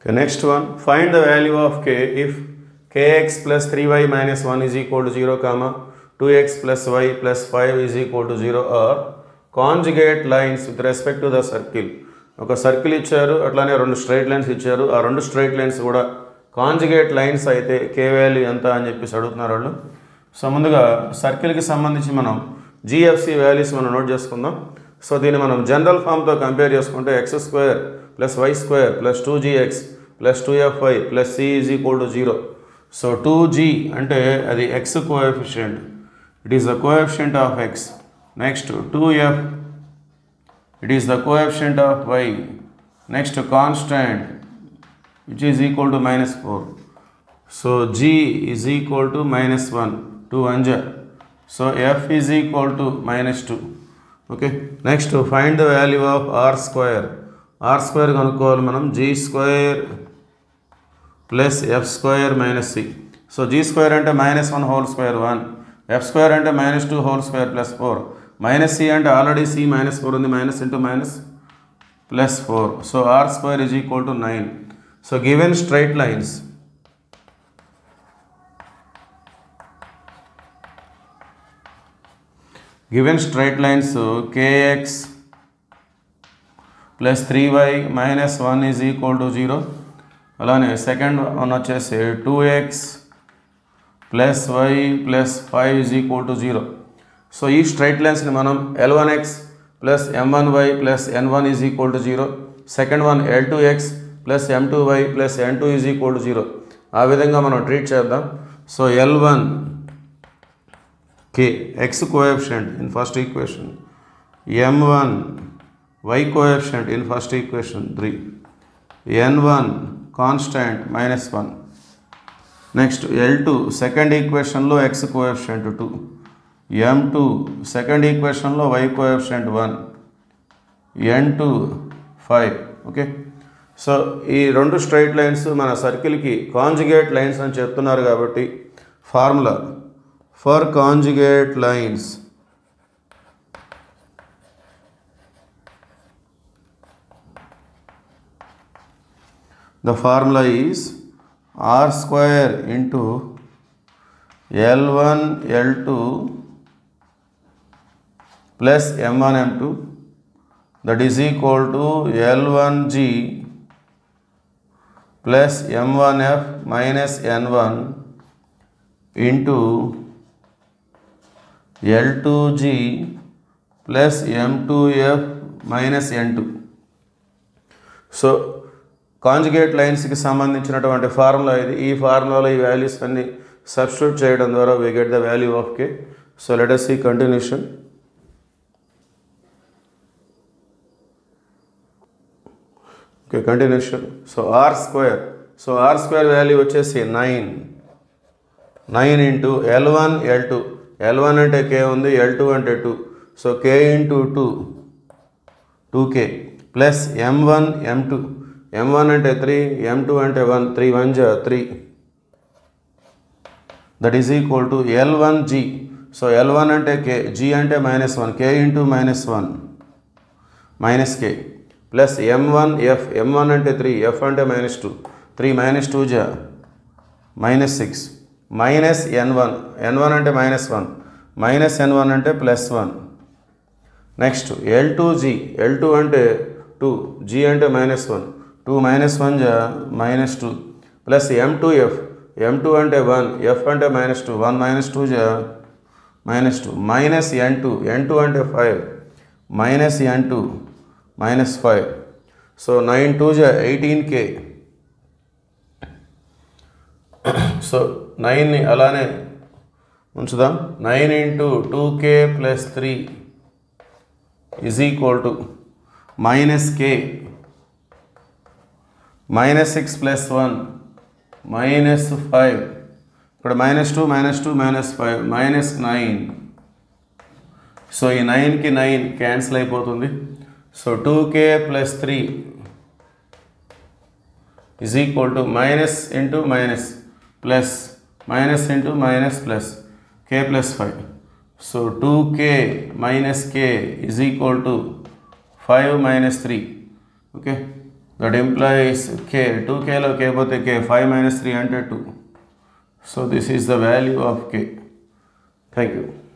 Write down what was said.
Okay, next one, find the value of k if kx plus 3y minus 1 is equal to 0, 2x plus y plus 5 is equal to 0 are conjugate lines with respect to the circle. ఒక circle ఇచ్చారు, అట్లానే రెండు straight lines ఇచ్చారు. ఆ రెండు straight lines కూడా conjugate lines అయితే కే value ఎంత అని చెప్పేసి అడుగుతున్నారు వాళ్ళు. సో ముందుగా సర్కిల్కి సంబంధించి మనం జిఎఫ్సి వాల్యూస్ మనం నోట్ చేసుకుందాం. సో దీన్ని మనం జనరల్ ఫామ్తో కంపేర్ చేసుకుంటే x square plus y square plus 2gx plus 2fy plus c is equal to 0. So 2g అంటే అది x coefficient, it is the coefficient of x. Next 2f, it is the coefficient of y. Next constant, which is equal to minus 4. So g is equal to minus 1, 2 anja. So f is equal to minus 2. Okay. Next find the value of r square. R square kanukovali manam g square plus f square minus c. So g square ante minus 1 whole square 1, f square ante minus 2 whole square plus 4. Minus c and already c minus 4 ఉంది, minus into minus plus 4. So r square is equal to 9. So given straight lines, kx plus 3y minus 1 is equal to 0. అలానే second one వచ్చేసి 2x plus y plus 5 is equal to 0. So ఈ straight లైన్స్ని మనం L1x plus M1y plus N1 is equal to 0, second one L2x plus M2y plus N2 is equal to 0. ఆ విధంగా మనం treat చేద్దాం. So L1 k x coefficient in first equation, M1 y coefficient in first equation 3, N1 constant minus 1. Next L2 second ఈక్వేషన్లో x coefficient 2, M2 second ఈక్వేషన్లో y coefficient 1, N2 5. Okay. So ఈ రెండు straight lines మన సర్కిల్కి conjugate lines అని చెప్తున్నారు కాబట్టి formula for conjugate lines, the formula is r square into L1 L2 plus M1 M2 that is equal to L1G plus M1F minus N1 into L2G plus M2F minus N2. So conjugate లైన్స్కి సంబంధించినటువంటి formula ఇది. ఈ ఫార్ములాలో ఈ values అన్ని substitute చేయడం ద్వారా we get the value of k. So let us see continuation. Okay, continuation. So r square value వచ్చేసి 9 into L1 L2. L1 అంటే k ఉంది, L2 అంటే 2. So k into 2, 2k plus M1 M2. M1 అంటే 3, M2 అంటే 1, 3 1 జా 3. That is equal to L1G. So L1 అంటే k, G అంటే minus 1, k into minus 1 minus k plus M1F. M1 అంటే 3, F అంటే minus 2, 3 minus 2 జా minus 6 minus N1. N1 అంటే minus 1, minus N1 అంటే plus 1. Next L2G. L2 అంటే 2, G అంటే minus 1, 2 minus 1 జా minus 2 ప్లస్ M2F. M2 అంటే 1, F అంటే minus 2, 1 minus 2 జా minus 2 మైనస్ N2. N2 అంటే 5, మైనస్ N2 minus 5. సో 9 2 జా 18k. సో 9ని అలానే ఉంచుదాం. 9 into 2k plus 3 is equal to minus k, minus 6 plus 1 minus 5. ఇక్కడ minus 2 minus 2 minus 5 minus 9. So ఈ 9కి 9 క్యాన్సిల్ అయిపోతుంది. So 2k plus 3 is equal to minus into minus plus minus into minus plus k plus 5. So 2k minus k is equal to 5 minus 3. Okay. That implies k, 2k lo k pote k, 5 minus 3 ante 2. So this is the value of k. Thank you.